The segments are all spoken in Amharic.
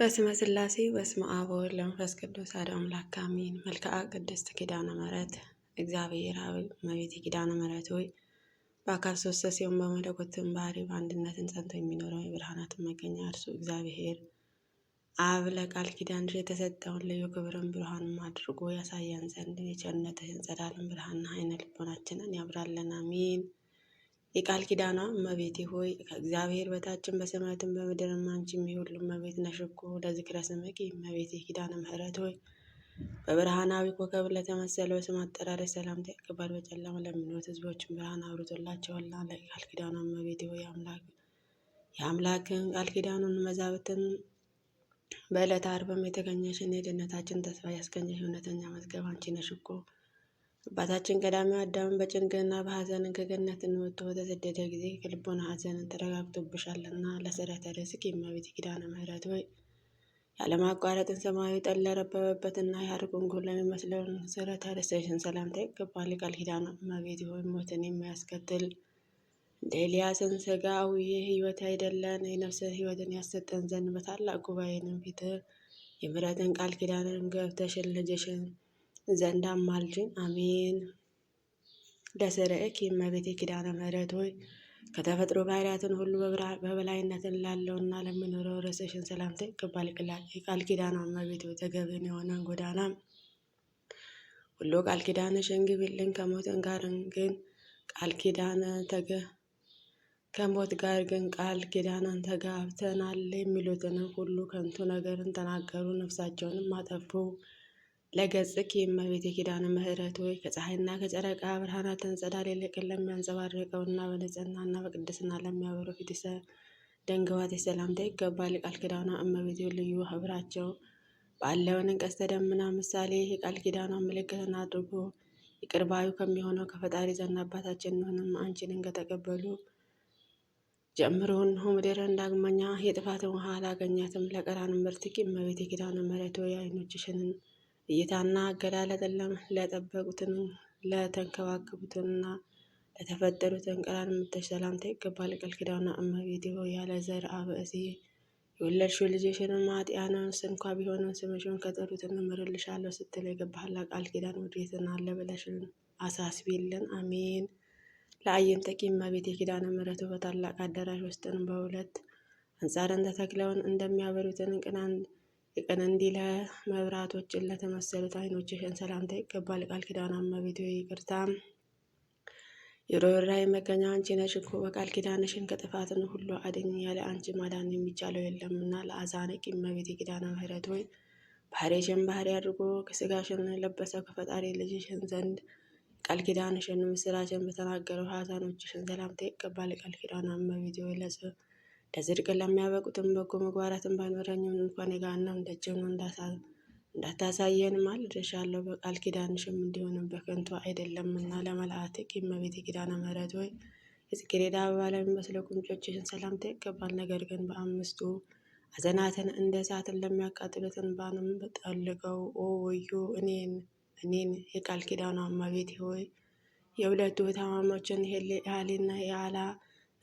በስመ ሥላሴ በስመ አብ ወወልድ ወመንፈስ ቅዱስ አሐዱ አምላክ አሜን። መልክዓ ቅድስት ኪዳነ ምሕረት እግዚአብሔር አብ እመቤቴ ኪዳነ ምሕረት ሆይ በአካል ሶስት ሲሆን በመለኮትም ባህሪ በአንድነትን ጸንቶ የሚኖረው የብርሃናትን መገኛ እርሱ እግዚአብሔር አብ ለቃል ኪዳንሽ የተሰጠውን ልዩ ክብርን ብርሃንም አድርጎ ያሳየን ዘንድ የቸርነትህን ጸዳልን ብርሃንና ዓይነ ልቦናችንን ያብራለን። አሜን። የቃል ኪዳኗ እመቤቴ ሆይ ከእግዚአብሔር በታችን በሰማያትም በምድርም አንቺም የሁሉም እመቤት ነሽ እኮ። ለዝክረ ስምኪ እመቤቴ ኪዳነ ምሕረት ሆይ በብርሃናዊ ኮከብ ለተመሰለው ስም አጠራርሽ ሰላምታ ይገባል። በጨለማ ለሚኖሩት ሕዝቦችን ብርሃን አብርቶላቸዋልና። ለቃል ኪዳኗ እመቤቴ ሆይ የአምላክን ቃል ኪዳኑን መዛብትን በዕለተ ዓርብም የተገኘሽን የድኅነታችን ተስፋ ያስገኘሽ እውነተኛ መዝገብ አንቺ ነሽ እኮ። አባታችን ቀዳማዊ አዳምን በጭንቅና በሐዘንን ከገነትን ወጥቶ በተሰደደ ጊዜ ከልቦና ሐዘንን ተረጋግቶብሻልና። ለስረተ ርስኪ እመቤቴ ኪዳነ ምሕረት ሆይ ያለማቋረጥን ሰማያዊ ጠል ለረበበበትና የሐር ጉንጉን ለሚመስለውን ስረተ ርስትሽን ሰላምታ ይገባል። የቃል ኪዳኗ እመቤቴ ሆይ ሞትን የሚያስከትል እንደ ኤልያስን ሥጋዊ ሕይወት አይደለን የነፍስን ሕይወትን ያሰጠን ዘንድ በታላቅ ጉባኤንም ፊት የምሕረትን ቃል ኪዳንን ገብተሽን ልጅሽን ዘንድ አማልጅን። አሜን። ለስርዕኪ እመቤቴ ኪዳነ ምሕረት ሆይ ከተፈጥሮ ባህሪያትን ሁሉ በበላይነትን ላለውና ለሚኖረው ርዕስሽን ሰላምታ ይገባል። የቃል ኪዳኗ እመቤቴ ሆይ ተገቢን የሆነን ጎዳና ሁሉ ቃል ኪዳንሽን ግቢልን። ከሞት ጋር ግን ቃል ኪዳንን ተጋብተናል የሚሉትንም ሁሉ ከንቱ ነገርን ተናገሩ፣ ነፍሳቸውንም አጠፉ። ለገጽኪ እመቤቴ ኪዳነ ምሕረት ሆይ ከፀሐይና ከጨረቃ ብርሃናትን ጸዳል ይልቅን ለሚያንጸባርቀውና በንጽህናና በቅድስና ለሚያበሩ ፊት ደንግባትሽ ሰላምታ ይገባል። የቃል ኪዳኗ እመቤቴ ልዩ ሕብራቸው ባለውን ቀስተ ደመና ምሳሌ የቃል ኪዳኗን ምልክትን አድርጎ ይቅር ባዩ ከሚሆነው ከፈጣሪ ዘንድ አባታችንንም አንቺንን ከተቀበሉ ጀምሮ እነሆ ምድርን ዳግመኛ የጥፋትን ውሃ አላገኛትም። ለቀራንም ምርትኪ እመቤቴ ኪዳነ ምሕረት ሆይ ዓይኖችሽን እይታና አገላለጥን ለጠበቁትን ለተንከባከቡትንና ለተፈጠሩትን ቀራን ምርትሽ ሰላምታ ይገባል። ቃል ኪዳኗ እመቤቴ ሆይ ያለ ዘርአ ብእሲ የወለድሽው ልጅሽንም ኃጥኣንን እንኳ ቢሆንም ስምሽን ከጠሩት እምርልሻለሁ ስትል የገባህላት ቃል ኪዳን ውዴትን አለ ብለሽን አሳስቢልን። አሜን። ለአዕይንቲኪ እመቤቴ ኪዳነ ምሕረት በታላቅ አዳራሽ ውስጥን በሁለት አንጻርን ተተክለውን እንደሚያበሩትን የቀንዲለ መብራቶችን ለተመሰሉት ዓይኖችሽን ሰላምታ ይገባል። ቃል ኪዳኗ እመቤቴ ይቅርታ የርኅራኄ መገኛ አንቺ ነሽ እኮ። በቃል ኪዳንሽን ከጥፋትን ሁሉ አድኝ፣ ያለ አንቺ ማዳን የሚቻለው የለምና። ለአዛንኪ እመቤቴ ኪዳነ ምሕረት ሆይ ባህሪሽን ባህሪ አድርጎ ከሥጋሽን የለበሰው ከፈጣሪ ልጅሽን ዘንድ ቃል ኪዳንሽን ምስራችን በተናገረው ሐዘኖችሽን ሰላምታ ይገባል። ቃል ኪዳኗ እመቤቴ ሆይ ለጽድቅ ለሚያበቁትን በጎ ምግባራትን ባይኖረኝም እንኳን የገሃነም ደጅን እንዳታሳየን ማልድሻለሁ። በቃል ኪዳንሽም እንዲሆንም በከንቱ አይደለምና። ለመላእክቲኪ እመቤቴ ኪዳነ ምሕረት ሆይ የጽጌረዳ አበባ ለሚመስለው ጉንጮችሽን ሰላምታ ይገባል። ነገር ግን በአምስቱ ሐዘናትን እንደ እሳትን ለሚያቃጥሉትን ባንም ጠልቀው ወዮ እኔን የቃል ኪዳኗ እመቤቴ ሆይ የሁለቱ ታማሞችን የሃሊና የአላ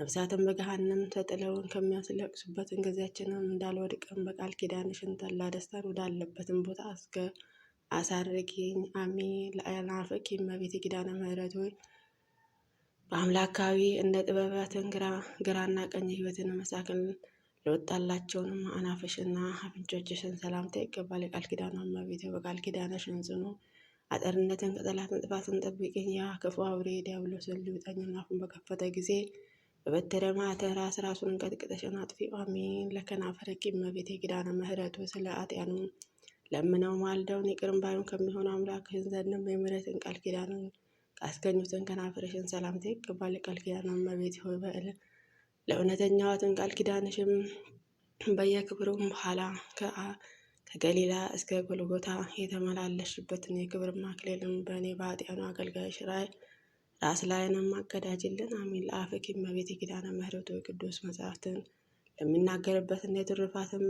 ነፍሳትን በገሃነም ተጥለውን ከሚያስለቅሱበትን ጊዜያችንን እንዳልወድቅም በቃል ኪዳንሽን ተላ ደስታን ወዳለበትን ቦታ አሳርጊኝ። አሜን። ለአእናፍኪ እመቤቴ ኪዳነ ምሕረት ሆይ በአምላካዊ እንደ ጥበባትን ግራና ቀኝ ሕይወትን መሳክን ለወጣላቸውንም አናፍሽና አፍንጮችሽን ሰላምታ ይገባል። የቃል ኪዳኗ እመቤቴ በቃል ኪዳንሽን ጽኑ አጠርነትን ከጠላት ጥፋትን ጠብቂኝ። ያ ክፉ አውሬ ዲያብሎስን ሊውጠኝና አፉን በከፈተ ጊዜ በበትረ ማዕተን ራሱን ቀጥቅጠሽን አጥፊው። አሜን። ለከናፈርኪ እመቤቴ ኪዳነ ምሕረት ስለ ኃጥኣኑ ለምነው ማልደውን ይቅር ባዩን ከሚሆነው አምላክሽን ዘንድም የምሕረትን ቃል ኪዳንን ካስገኙትን ከናፈርሽን ሰላምታ ይገባል። ቃል ኪዳኗ እመቤቴ ሆይ ለእውነተኛዋትን ቃል ኪዳንሽም በየክብሩም በኋላ ከገሊላ እስከ ጎልጎታ የተመላለሽበትን የክብር አክሊልን በእኔ በኃጥኣኑ አገልጋይሽ ራስ ላይንም አቀዳጅልን። አሜን። ለአፍኪ እመቤቴ ኪዳነ ምሕረት ሆይ ቅዱስ መጽሐፍትን ለሚናገርበትና የትሩፋትን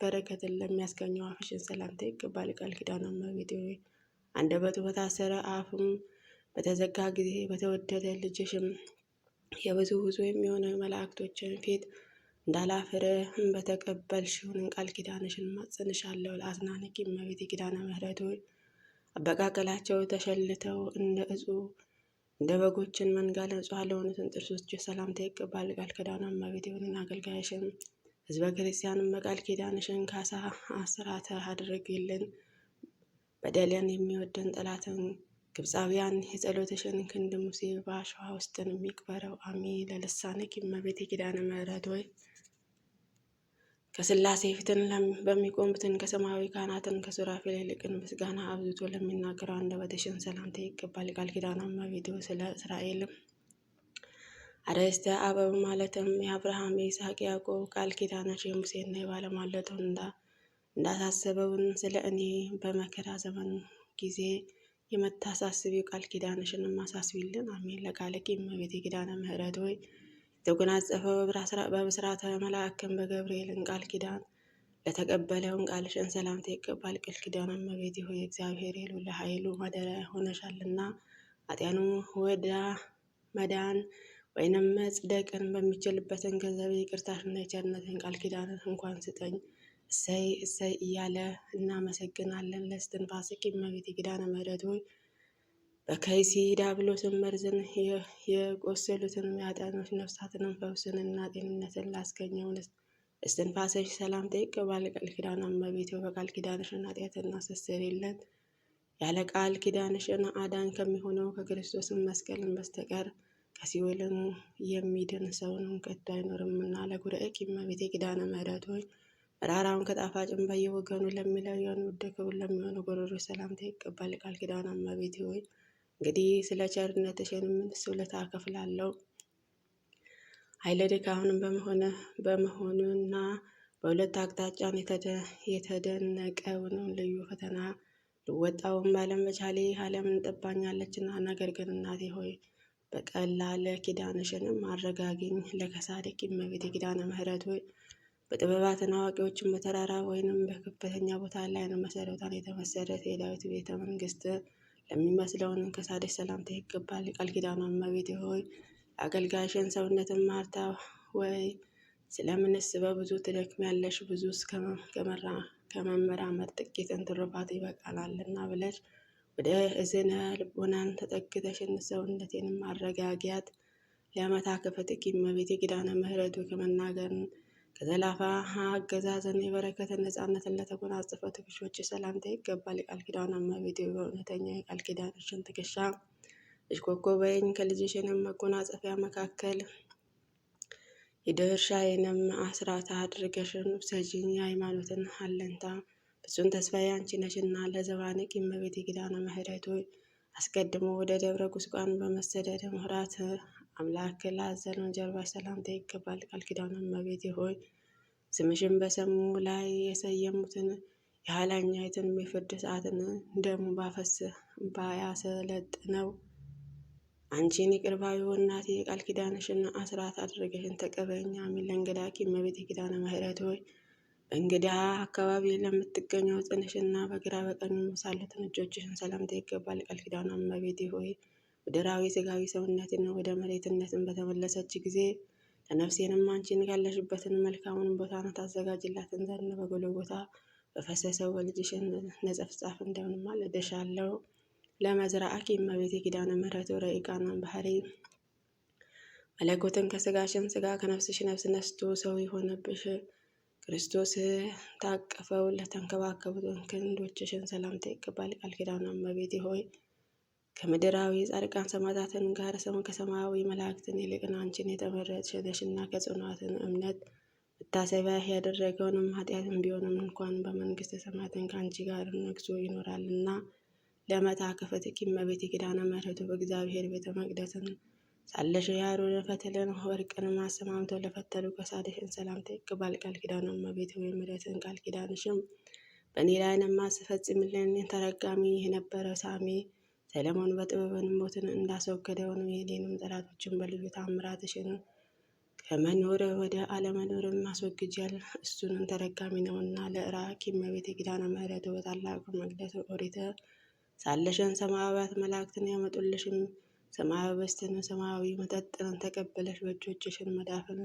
በረከትን ለሚያስገኘው አፍሽን ሰላምታ ይገባል። ቃል ኪዳኗ እመቤቴ ሆይ አንደበቱ በታሰረ አፍም በተዘጋ ጊዜ በተወደደ ልጅሽም የብዙ የሚሆነ መላእክቶችን ፊት እንዳላፍር በተቀበልሽውን ቃል ኪዳንሽን እማጸንሻለሁ። ለአጽናንኪ እመቤቴ ኪዳነ ምሕረት ሆይ አበቃቀላቸው ተሸልተው እንደ በጎችን መንጋ ንጹሐን ለሆኑትን ጥርሶች ሰላምታ ይገባል። ቃል ኪዳኗ እመቤቴ የሆንን አገልጋይሽን ሕዝበ ክርስቲያንም በቃል ኪዳንሽን ካሳ አስራተ አድርግልን። በደልን የሚወደን ጠላትን ግብፃውያን የጸሎትሽን ክንድ ሙሴ በአሸዋ ውስጥን የሚቅበረው አሜን። ለልሳንኪ እመቤቴ ኪዳነ ምሕረት ሆይ ከሥላሴ ፊትን በሚቆሙትን ከሰማያዊ ካህናትን ከሱራፌል ይልቅን ምስጋና አብዝቶ ለሚናገረው አንደበትሽን ሰላምታ ይገባል። ቃል ኪዳኗ እመቤቴ ስለ እስራኤልም አርዕስተ አበው ማለትም የአብርሃም የይስሐቅ ያዕቆብ ቃል ኪዳንሽ የሙሴና የባለሟለቱን እንዳሳሰበውን ስለ እኔ በመከራ ዘመን ጊዜ የምታሳስቢው ቃል ኪዳንሽንም አሳስቢልን አሜን። ለቃልኪ እመቤቴ ኪዳነ ምሕረት ሆይ የተጎናጸፈው በብስራተ መልአክም በገብርኤልን ቃል ኪዳን ለተቀበለውን ቃልሽን ሰላምታ ይገባል። ቃል ኪዳነ እመቤቴ ሆይ እግዚአብሔር የልዑል ኃይሉ ማደሪያ ሆነሻልና ኃጢአኑ ወደ መዳን ወይንም መጽደቅን በሚችልበትን ገንዘብ ይቅርታሽና የቸርነትን ቃል ኪዳንን እንኳን ስጠኝ እሰይ እሰይ እያለ እናመሰግናለን። ለእስትንፋስኪ እመቤቴ ኪዳነ ምሕረት ሆይ በከይሲ ዲያብሎስን መርዝን የቆሰሉትን የኃጥአኖች ነፍሳትንም ፈውስንና ጤንነትን ላስገኘውን እስትንፋስሽ ሰላምታ ይገባል። ቃል ኪዳኗ እመቤቴ በቃል ኪዳንሽን ኃጢአትን አስተሰርይልን። ያለ ቃል ኪዳንሽን አዳኝ ከሚሆነው ከክርስቶስን መስቀልን በስተቀር ከሲኦልም የሚድን ሰውንም ከቶ አይኖርምና። ለጉርኤኪ እመቤቴ ኪዳነ ምሕረት ሆይ መራራውን ከጣፋጭም በየወገኑ ለሚለየውን ውድ ክቡር ለሚሆኑ ጎሮሮ ሰላምታ ይገባል። ቃል ኪዳኗ እመቤቴ ሆይ እንግዲህ ስለ ቸርነትሽን ምንስ ውለታ እከፍላለሁ? ኃይለ ድካምን በመሆኑና በሁለት አቅጣጫን የተደነቀውንም ልዩ ፈተና ልወጣውን ባለመቻሌ ዓለምን ጠባኛለችና። ነገር ግን እናቴ ሆይ በቀላል ኪዳንሽንም አረጋጊኝ። ለከሳድኪ እመቤቴ ኪዳነ ምሕረት ሆይ በጥበባትን አዋቂዎችን በተራራ ወይንም በከፍተኛ ቦታ ላይ ነው መሰረቷን የተመሰረተ የዳዊት ቤተ መንግስት ለሚመስለውን ከሳድሽ ሰላምታ ይገባል። ቃል ኪዳኗ እመቤቴ ሆይ አገልጋይሽን ሰውነትን ማርታ ወይ ስለምንስ በብዙ ትደክሚያለሽ? ብዙስ ከመመራመር ጥቂትን ትሩፋት ይበቃናልና ብለሽ ወደ እዝነ ልቦናን ተጠግተሽን ሰውነቴንም አረጋጊያት። ለዓመታ ክፍትኪ እመቤቴ ኪዳነ ምሕረት ከመናገርን ከዘላፋ አገዛዝን የበረከትን ነፃነትን ለተጎናጸፈው ትከሻዎች ሰላምታ ይገባል። ቃል ኪዳኗ እመቤቴ በእውነተኛ የቃል ኪዳንሽን ትከሻ እሽኮኮበኝ ከልጅሽንም መጎናጸፊያ መካከል የድርሻዬንም አስራት አድርገሽን ውሰጂኝ። የሃይማኖትን አለንታ ፍጹም ተስፋዬ አንቺ ነሽና። ለዘባንኪ እመቤቴ ኪዳነ ምሕረት ሆይ አስቀድሞ ወደ ደብረ ቁስቋም በመሰደድ ምሕረት አምላክ ላዘነው ጀርባሽ ሰላምታ ይገባል። ቃል ኪዳኗ እመቤቴ ሆይ ስምሽን በሰሙ ላይ የሰየሙትን የኋለኛይቱን የፍርድ ሰዓትን ደሙ ባያሰለጥነው አንቺን ይቅር ባዩ እናቴ የቃል ኪዳንሽን አስራት አድርገሽን ተቀበይኝ አሜን። ለእንግዳኪ እመቤቴ ኪዳነ ምሕረት ሆይ በእንግዳ አካባቢ ለምትገኘው ጽንሽና በግራ በቀኝ ሳሉትን እጆችሽን ሰላምታ ይገባል። ቃል ኪዳኗ እመቤቴ ሆይ ምድራዊ ስጋዊ ሰውነትን ወደ መሬትነትን በተመለሰች ጊዜ ለነፍሴንም አንቺን ያለሽበትን መልካሙን ቦታን ታዘጋጅላትን ዘንድ በጎልጎታ በፈሰሰው በልጅሽን ነጸፍጻፍ እንደምንም አልደሻለው። ለመዝራአኪ እመቤቴ ኪዳነ ምሕረት ረቂቃናን ባህሪ መለኮትን ከስጋሽን ስጋ ከነፍስሽ ነፍስ ነስቶ ሰው የሆነብሽ ክርስቶስ ታቀፈው ለተንከባከቡትን ክንዶችሽን ሰላምታ ይገባል። ቃል ኪዳኗ እመቤቴ ሆይ ከምድራዊ ጻድቃን ሰማዕታትን ጋር ከሰማያዊ መላእክትን ይልቅን አንቺን የተመረጥሽ ነሽና ከጽኑዓትን እምነት መታሰቢያ ያደረገውንም ኃጢአትን ቢሆንም እንኳን በመንግስተ ሰማያትን ከአንቺ ጋር ነግሶ ይኖራልና። ለዓመታ ክፍትኪ እመቤቴ ኪዳነ ምሕረት በእግዚአብሔር ቤተ መቅደስን ሳለሽ የአሮን ፈትልን ወርቅንም አሰማምተው ለፈተሉ ከሳድሽን ሰላምታ ይገባል። ቃል ኪዳኗ እመቤቴ ሆይ ምሕረትን ቃል ኪዳንሽም በእኔ ላይንም አስፈጽምልን። ተረጋሚ የነበረ ሳሚ ሰለሞን በጥበብን ሞትን እንዳስወገደውን የኔንም ጠላቶችን በልዩ ታምራትሽን ከመኖር ወደ አለመኖርም አስወግጃል። እሱንም ተረጋሚ ነውና። ለእራኪ እመቤቴ ኪዳነ ምሕረት በታላቁ መቅደስ ኦሪት ሳለሽን ሰማያዊያት መላእክትን ያመጡልሽም ሰማያዊ በስትን ሰማያዊ መጠጥን ተቀበለሽ በእጆችሽን መዳፍን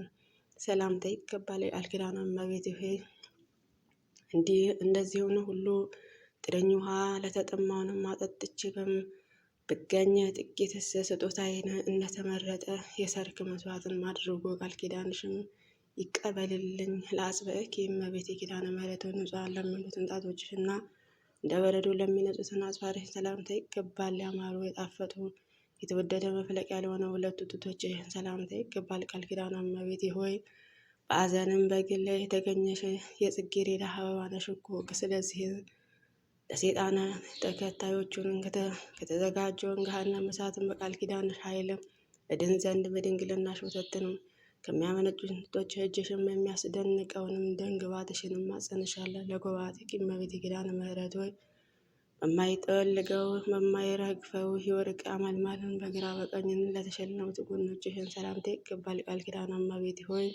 ሰላምታ ይገባል። የቃል ኪዳኗ እመቤቴ ሆይ እንደዚሁም ሁሉ ጥርኝ ውሃ ለተጠማውንም አጠጥቼ ብገኝ ጥቂትስ ስጦታዬን እንደተመረጠ የሰርክ መስዋዕትን አድርጎ ቃል ኪዳንሽም ይቀበልልኝ። ለአጽብዕኪ እመቤቴ ኪዳነ ምሕረት ንጹሐን ለሚሉትን ጣቶችሽና እንደ በረዶ ለሚነጹትን አጽፋርሽ ሰላምታ ይገባል። ያማሩ የጣፈጡ የተወደደ መፍለቂያ ለሆነ ሁለቱ ጡቶችሽን ሰላምታ ይገባል። ቃል ኪዳኗ እመቤቴ ሆይ በአዘንም በግል የተገኘሽ የጽጌረዳ አበባ ነሽ እኮ። ስለዚህ ለሰይጣን ተከታዮቹን ከተዘጋጀውን ገሃነመ እሳትን በቃል ኪዳንሽ ኃይል እድን ዘንድ በድንግልናሽ ወተትንም ከሚያመነጩት ጡቶች እጅሽም የሚያስደንቀውንም ደምግባትሽንም አጸንሻለሁ። ለጎባትኪ እመቤቴ ኪዳነ ምሕረት ሆይ በማይጠወልገው በማይረግፈው የወርቅ አመልማልን በግራ በቀኝን ለተሸለሙት ጎኖችሽን ሰላምታ ይገባል። ቃል ኪዳነ እመቤቴ ሆይ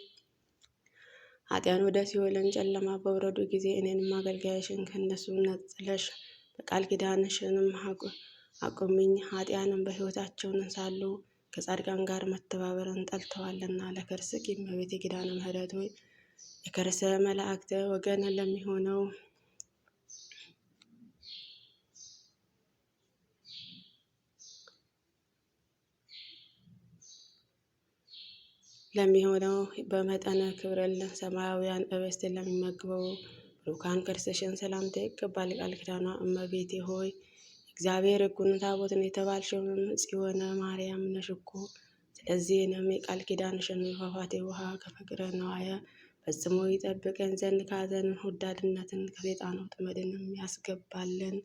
ኃጢያን ወደ ሲኦልን ጨለማ በወረዱ ጊዜ እኔንም አገልጋይሽን ከእነሱ ነጥለሽ በቃል ኪዳንሽንም አቁሚኝ። ኃጢያንም በሕይወታቸውን ሳሉ ከጻድቃን ጋር መተባበርን ጠልተዋልና። ለከርስኪ እመቤቴ ኪዳነ ምሕረት ሆይ የከርሰ መላእክት ወገን ለሚሆነው በመጠነ ክብረል ሰማያውያን ኅብስት ለሚመግበው ብሩካን ከርስሽን ሰላምታ ይገባል። ቃል ኪዳኗ እመቤቴ ሆይ እግዚአብሔር ሕጉን ታቦትን የተባልሽውን ጽዮነ ማርያም ነሽ እኮ። ስለዚህንም የቃል ኪዳንሽን የፏፏቴ ውሃ ከፍቅረ ነዋየ ፈጽሞ ይጠብቀን ዘንድ ከሐዘንን ወዳድነትን ከሰይጣን ወጥመድንም ያስገባልን።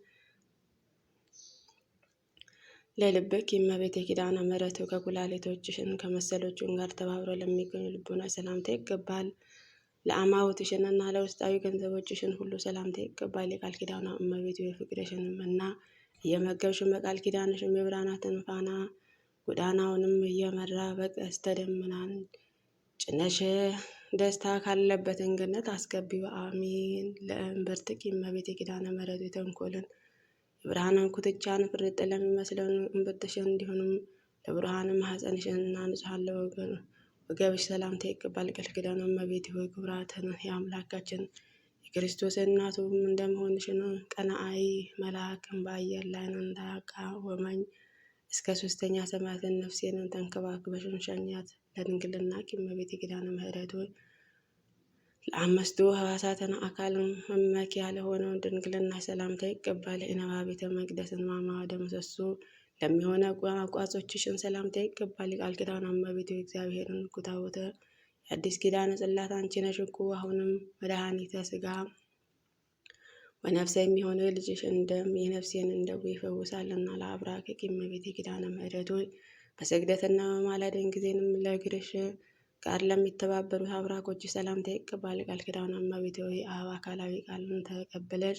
ለልብኪ እመቤቴ ኪዳነ ምሕረት ከኩላሊቶችሽን ከመሰሎቹን ጋር ተባብረው ለሚገኙ ልቦና ሰላምታ ይገባል። ለአማውትሽንና ለውስጣዊ ገንዘቦችሽን ሁሉ ሰላምታ ይገባል። የቃል ኪዳኗ እመቤቴ የፍቅርሽንም እና እየመገብሽን በቃል ኪዳንሽም የብርሃናትን ፋና ጎዳናውንም እየመራ በቀስተ ደመናን ጭነሽ ደስታ ካለበትን ገነት አስገቢው። አሜን። ለእምብርትኪ እመቤቴ ኪዳነ ምሕረት የተንኮልን የብርሃንን ኩትቻን ፍርጥ ለሚመስለውን እምብርትሽን እንዲሆንም ለብርሃን ማኅፀንሽንና ንጹሐን ወገብሽ ሰላምታ ይገባል። ቃል ኪዳኗ እመቤቴ ሆይ ክቡራትን የአምላካችን የክርስቶስ እናቱ እንደመሆንሽን ቀናኢ መልአክን በአየር ላይ እንዳቃወመኝ እስከ 3ኛ ሰማያትን ነፍሴንን ተንከባክበሽን ሸኛት። ለድንግልናኪ እመቤቴ ኪዳነ ምሕረት ሆይ ለአምስቱ ሕዋሳትን አካል መመኪያ ለሆነው ድንግልና ሰላምታ ይገባል። የነባ ቤተ መቅደስን ማማደ ምሰሶ ለሚሆነ ቋጾችሽን ሰላምታ ይገባል። ቃል ኪዳኗ እመቤቴ እግዚአብሔርን ኩታቦተ የአዲስ ኪዳን ጽላት አንቺ ነሽ እኮ። አሁንም መድኃኒተ ሥጋ ወነፍሰ የሚሆነው የልጅሽን ደም የነፍሴን ደዌ ይፈውሳልና። ለአብራክኪ እመቤቴ ኪዳነ ምሕረት ሆይ በስግደትና በማለደን ጊዜንም ለእግርሽ ጋር ለሚተባበሩት አብራኮች ሰላምታ ይገባል። ቃል ኪዳኗ እመቤቴ ሆይ አብ አካላዊ ቃልን ተቀበለሽ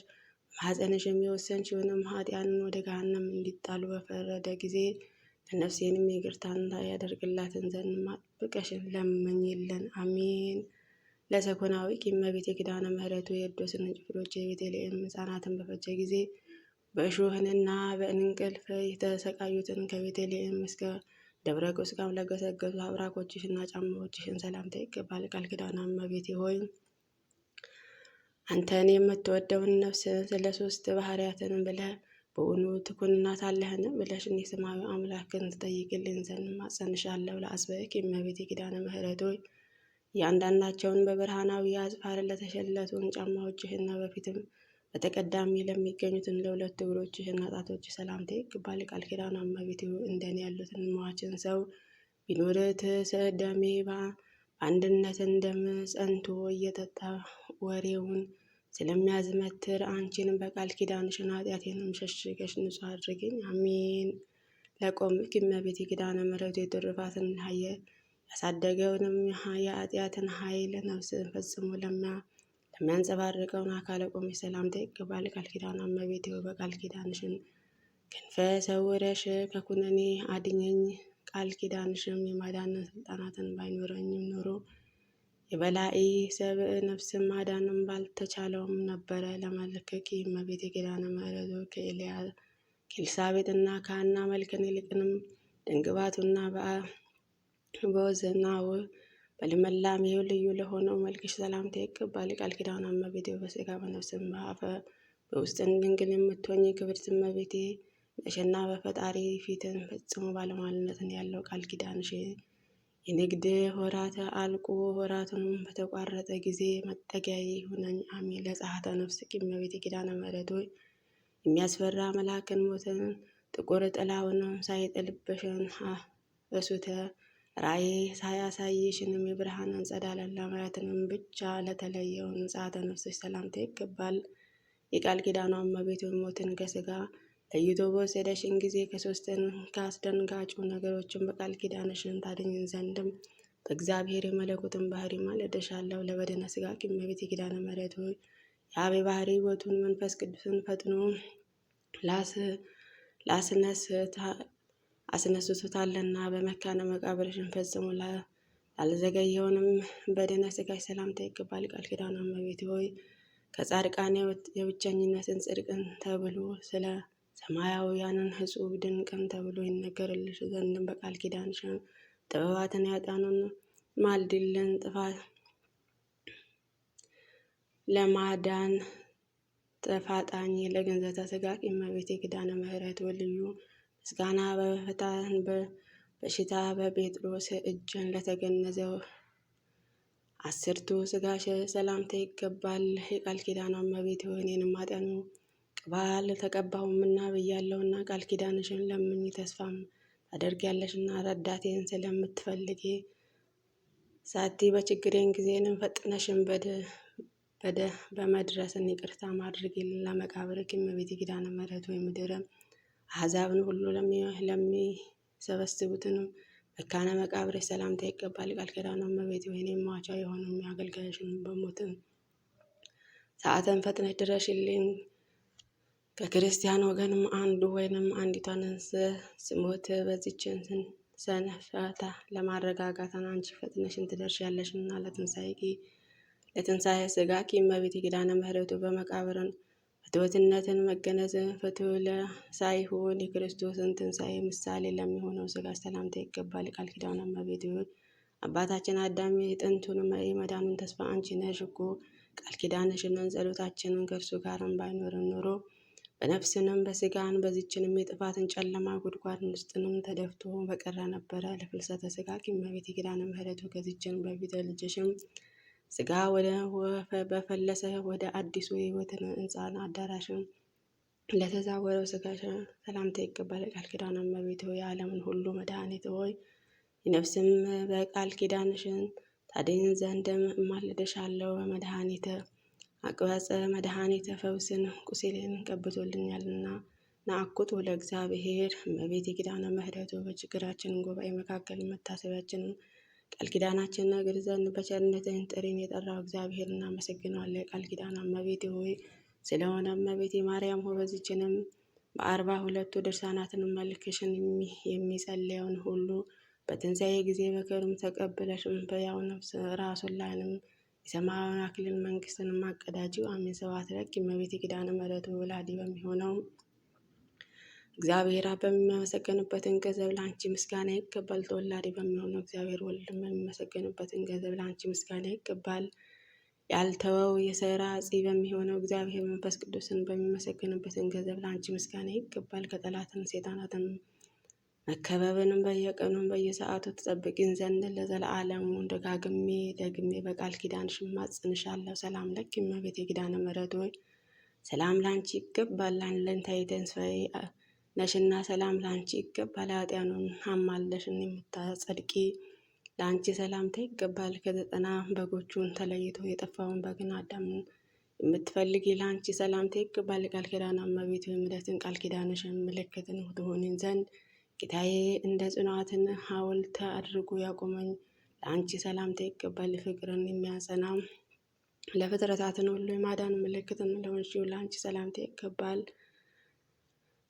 በማኅፀንሽ የወሰንሽውንም ኃጢያንን ወደ ገሃነም እንዲጣሉ በፈረደ ጊዜ ለነፍሴንም ይቅርታን ያደርግላትን ዘንድ አጥብቀሽን ለምኝልን። አሜን። ለሰኮናዊኪ እመቤቴ ኪዳነ ምሕረት የኤዶስን ጭፍሮች የቤተልሔም ሕፃናትን በፈጀ ጊዜ በእሾህንና በእንቅልፍ የተሰቃዩትን ከቤተልሔም እስከ ደብረ ቁስቋም ለገሰገሱ አብራኮችሽና ጫማዎችሽን ሰላምታ ይገባል። ቃል ኪዳኗ እመቤቴ ሆይ አንተን የምትወደውን ነፍስ ስለ 3 ባህርያትን ብለህ በእውኑ ትኮንናታለህን ብለሽን የሰማዩ አምላክን ትጠይቅልኝ ዘንድ ማጸንሻለሁ። ለአጽብዕኪ እመቤቴ ኪዳነ ምሕረት ሆይ እያንዳንዳቸውን በብርሃናዊ አጽፋር ለተሸለቱን ጫማዎችሽና በፊትም በተቀዳሚ ለሚገኙትን ለሁለቱ እግሮችሽና ጣቶች ሰላምታ ይገባል። ቃል ኪዳኗ እመቤቴ እንደኔ ያሉትን ሟችን ሰው ቢኖርህ ደሜ በአንድነትን ደም ጸንቶ እየጠጣ ወሬውን ስለሚያዝመትር አንቺን በቃል ኪዳንሽን ኃጢአቴንም ሸሽገሽ ንጹሕ አድርገኝ። አሜን። ለቆምኪ እመቤቴ ኪዳነ ምሕረት የትሩፋትን ያሳደገውንም የኃጢአትን ኃይል ነፍስን ፈጽሞ ለሚያንጸባርቀውን አካለ ቆምሽ ሰላምታ ይገባል። ቃል ኪዳኗ እመቤቴ በቃል ኪዳንሽን ክንፈ ሰውረሽ ከኩነኔ አድኘኝ። ቃል ኪዳንሽም የማዳንን ስልጣናትን ባይኖረኝም ኖሮ የበላኢ ሰብእ ነፍስን ማዳንም ባልተቻለውም ነበረ። ለመልክኪ እመቤቴ ኪዳነ ምሕረት ከኤልሳቤጥና ከሐና መልክን ይልቅንም ደምግባቱና በወዝናው በልምላሜው ልዩ ለሆነው መልክሽ ሰላምታ ይገባል። ቃል ኪዳን እመቤቴ በሥጋ በነፍስም በአፈ በውስጥን ድንግል የምትሆኝ ክብርት እመቤቴ ነሽና በፈጣሪ ፊትን ፈጽሞ ባለሟልነትን ያለው ቃል ኪዳንሽ የንግድ ወራት አልቆ ወራቱንም በተቋረጠ ጊዜ መጠጊያዬ ይሁነኝ። አሜን። ለጸአተ ነፍስ እመቤቴ ኪዳነ ምሕረት ሆይ የሚያስፈራ መልአክን ሞትን ጥቁር ጥላውንም ሳይጥልብሽን በሱተ ራእይ ሳያሳይሽንም የብርሃንን ጸዳል ለማየትንም ብቻ ለተለየውን ጸአተ ነፍስሽ ሰላምታ ይገባል። የቃል ኪዳኗ እመቤት ሞትን ከሥጋ ለይቶ በወሰደሽን ጊዜ ከሶስትን ከአስደንጋጩ ነገሮችን በቃል ኪዳንሽን ታድኝን ዘንድም በእግዚአብሔር የመለኮትን ባህሪ ማለደሻለሁ። ለበደነ ሥጋ እመቤቴ ኪዳነ ምሕረት ሆይ የአብ ባህሪ ሕይወቱን መንፈስ ቅዱስን ፈጥኖ አስነስቶታልና በመካነ መቃብርሽን ፈጽሞ ላልዘገየውንም በደነ ሥጋሽ ሰላምታ ይገባል። ቃል ኪዳኗ እመቤቴ ሆይ ከጻድቃን የብቸኝነትን ጽድቅን ተብሎ ስለ ሰማያውያንን ሕጹብ ድንቅን ተብሎ ይነገርልሽ ዘንድም በቃል ኪዳንሽን ጥበባትን ያጣኑን ማልድልን ጥፋት ለማዳን ተፋጣኝ ለገንዘተ ሥጋ እመቤቴ ኪዳነ ምሕረት ወልዩ ምስጋና በፈታን በሽታ በጴጥሮስ እጅን ለተገነዘው አስርቱ ሥጋሽ ሰላምታ ይገባል። የቃል ኪዳኗ እመቤቴ ሆይ እኔንም አጠኑ ቅባል ተቀባሁምና ብያለሁና ቃል ኪዳንሽን ለምኝ ተስፋም ታደርጊያለሽና ረዳቴን ስለምትፈልጊ ሳቲ በችግሬን ጊዜንም ፈጥነሽን በመድረስን ይቅርታ ማድረግልን ለመቃብርክ እመቤቴ ኪዳነ ምሕረት ወይ ምድርም አሕዛብን ሁሉ ለሚሰበስቡትንም መካነ መቃብርሽ ሰላምታ ይገባል። ቃል ኪዳኗ እመቤቴ ወይ እኔም ሟቿ የሆነው የሚያገልጋይሽን በሞትን ሰዓትን ፈጥነሽ ድረሽልኝ። ከክርስቲያን ወገንም አንዱ ወይንም አንዲቷን ስሞት በዚችን ሰንፈታ ለማረጋጋትን አንቺ ፈጥነሽን ትደርሻለሽና ለትንሣኤ ሥጋኪ እመቤቴ ኪዳነ ምሕረቱ በመቃብርን ፍትወትነትን መገነዝን ፍትው ሳይሆን የክርስቶስን ትንሣኤ ምሳሌ ለሚሆነው ሥጋሽ ሰላምታ ይገባል። ቃል ኪዳኗ እመቤቴ ሆይ አባታችን አዳም የጥንቱን የመዳኑን ተስፋ አንቺ ነሽ እኮ ቃል ኪዳንሽንን ጸሎታችንን ከእርሱ ጋርም ባይኖርን ኖሮ በነፍስንም በሥጋን በዚችንም የጥፋትን ጨለማ ጉድጓድ ውስጥንም ተደፍቶ በቀረ ነበረ። ለፍልሰተ ሥጋኪ እመቤቴ ኪዳነ ምሕረቱ ከዚችን በፊት ልጅሽም ሥጋ በፈለሰ ወደ አዲሱ የሕይወትን ሕንፃን አዳራሽን ለተዛወረው ሥጋሽ ሰላምታ ይገባል። ቃል ኪዳኗ እመቤቴ ሆይ የዓለምን ሁሉ መድኃኒት ሆይ የነፍስም በቃል ኪዳንሽን ታድኝ ዘንድም እማልድሻለሁ። በመድኃኒተ አቅባጸ መድኃኒተ ፈውስን ቁስሌን ቀብቶልኛልና ናአኩቶ ለእግዚአብሔር እመቤቴ ኪዳነ ምሕረቱ በችግራችን ጉባኤ መካከል መታሰቢያችንን ቃል ኪዳናችን ነግር ዘንድ በቸርነትህን ጥሪን የጠራው እግዚአብሔር እናመሰግነዋለን። ቃል ኪዳኗ እመቤቴ ሆይ ስለሆነ እመቤቴ ማርያም ሆይ በዚችንም በ42ቱ ድርሳናትን መልክሽን የሚጸልየውን ሁሉ በትንሣኤ ጊዜ በክብርም ተቀብለሽም በያው ነፍስ ራሱን ላይንም የሰማያዊን አክሊል መንግስትን ማቀዳጂው አሜን። ስብሐት ለኪ እመቤቴ ኪዳነ ምሕረቱ ወላዲ በሚሆነው እግዚአብሔር አብ በሚመሰገንበትን ገንዘብ ለአንቺ ምስጋና ይገባል። ተወላዲ በሚሆነው እግዚአብሔር ወልድ በሚመሰገንበትን ገንዘብ ለአንቺ ምስጋና ይገባል። ያልተወው የሰራጺ በሚሆነው እግዚአብሔር መንፈስ ቅዱስን በሚመሰገንበትን ገንዘብ ለአንቺ ምስጋና ይገባል። ከጠላትን ሴጣናትን መከበብንም በየቀኑም በየሰዓቱ ትጠብቂን ዘንድ ለዘለዓለሙ ደግሜ በቃል ኪዳንሽ እማጽንሻለሁ። ሰላም ለኪ እመቤቴ ኪዳነ ምሕረት ሆይ ሰላም ላንቺ ይገባል። ለእንታይ ተስፋዬ ነሽና ሰላም ላንቺ ይገባል። ኃጢያኑን አማለሽን የምታጸድቂ ለአንቺ ሰላምታ ይገባል። ከ90 በጎቹን ተለይቶ የጠፋውን በግን አዳምን የምትፈልጊ ለአንቺ ሰላምታ ይገባል። ቃል ኪዳኗ እመቤቴ ምሕረትን ቃል ኪዳንሽን ምልክትን ትሆኒን ዘንድ ጌታዬ እንደ ጽኗትን ሐውልት አድርጎ ያቆመኝ ለአንቺ ሰላምታ ይገባል። ፍቅርን የሚያጸና ለፍጥረታትን ሁሉ የማዳን ምልክትን ለሆንሽው ለአንቺ ሰላምታ ይገባል።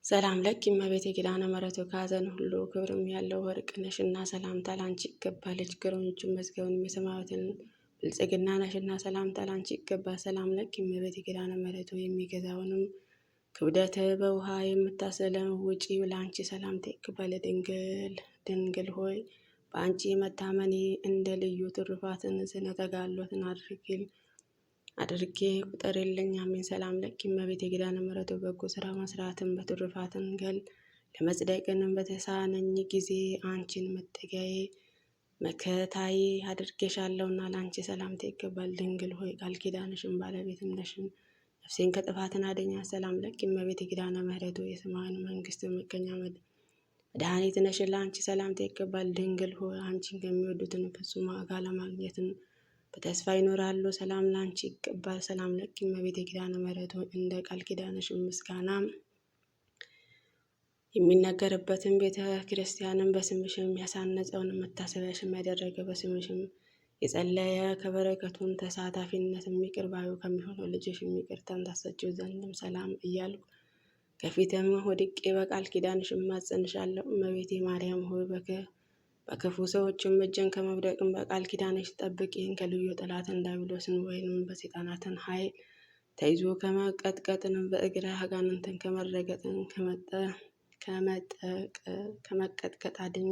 ሰላም ለኪ እመቤቴ ኪዳነ ምሕረት ከሐዘን ሁሉ ክብርም ያለው ወርቅ ነሽና ሰላምታ ላንቺ ይገባል። የችግረኞችን መዝገብንም የሰማያዊትን ብልጽግና ነሽና ሰላምታ ላንቺ ይገባል። ሰላም ለኪ እመቤቴ ኪዳነ ምሕረት የሚገዛውንም ክብደት በውሃ የምታሰለም ውጪ ለአንቺ ሰላምታ ይገባል። ድንግል ሆይ በአንቺ መታመኔ እንደ ልዩ ትሩፋትን ስነ ተጋድሎትን አድርጌ ቁጠሪልኝ። አሜን። ሰላም ለኪ እመቤቴ ኪዳነ ምሕረት በጎ ስራ መስራትን በትሩፋትን ገል ለመጽደቅን በተሳነኝ ጊዜ አንቺን መጠጊያዬ መከታዬ አድርጌሻለሁና ለአንቺ ሰላምታ ይገባል። ድንግል ሆይ ቃል ኪዳንሽን ባለቤትም ነሽን፣ ነፍሴን ከጥፋትን አደኛ። ሰላም ለኪ እመቤቴ ኪዳነ ምሕረት የሰማያዊን መንግስት መገኛ መድኃኒት ነሽን፣ ለአንቺ ሰላምታ ይገባል። ድንግል ሆይ አንቺን ከሚወዱትን ፍጹም ዋጋ ለማግኘትን በተስፋ ይኖራሉ። ሰላም ለአንቺ ይገባል። ሰላም ለኪ እመቤቴ ኪዳነ ምሕረት እንደ ቃል ኪዳንሽን ምስጋና የሚነገርበትን ቤተ ክርስቲያንን በስምሽም ያሳነጸውን መታሰቢያሽም ያደረገ በስምሽም የጸለየ ከበረከቱን ተሳታፊነት ይቅር ባዩ ከሚሆነው ልጅሽ ይቅርታን ታሰጪው ዘንድም ሰላም እያልኩ ከፊትም ወድቄ በቃል ኪዳንሽ እማጸንሻለሁ። እመቤቴ ማርያም ሆይ በክፉ ሰዎችም እጅን ከመውደቅም በቃል ኪዳንሽ ጠብቂን። ከልዩ ጠላትን ዲያብሎስን ወይንም በሰይጣናትን ኃይል ተይዞ ከመቀጥቀጥንም በእግረ አጋንንትን ከመረገጥን ከመቀጥቀጥ አድኝ።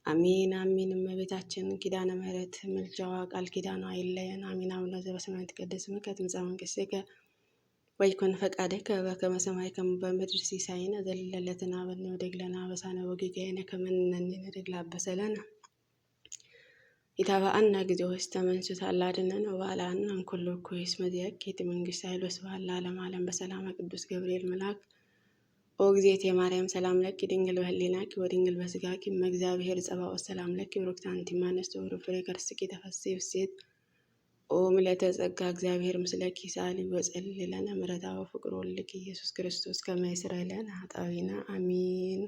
አሜን አሜን። እመቤታችን ኪዳነ ምሕረት ምልጃዋ ቃል ኪዳኗ አይለየን። አሜን። አቡነ ዘበሰማያት ይትቀደስ ስምከ ትምጻእ መንግሥትከ ወይኩን ፈቃድከ በከመ በሰማይ በምድር ሲሳየነ ዘለለዕለትነ ሀበነ ወኅድግ ለነ አበሳነ ወጌጋየነ ከመ ንሕነኒ ንኅድግ ለአበሰለነ ኢታብአነ እግዚኦ ውስተ መንሱት አላድነን ወባልዓነ እምኩሉ እኩይ እስመ ዚአኬቲ መንግሥት ኃይል ወስብሐት ለዓለመ ዓለም። በሰላመ ቅዱስ ገብርኤል መልአክ ኦ እግዝእትየ የማርያም ሰላም ለኪ ድንግል በህሊናኪ ወድንግል በስጋኪ እመ እግዚአብሔር ጸባኦት ሰላም ለኪ ብሩክት አንቲ እምአንስት ወፍሬ ከርሥኪ ተፈሥሒ ፍሥሕት ኦ ምልዕተ ጸጋ እግዚአብሔር ምስለኪ ሳሊ ወጸልይ ለነ ምሕረታ ወፍቅር ወልድኪ ኢየሱስ ክርስቶስ ከመ ይስረይ ለነ ኃጣውኢነ አሜን።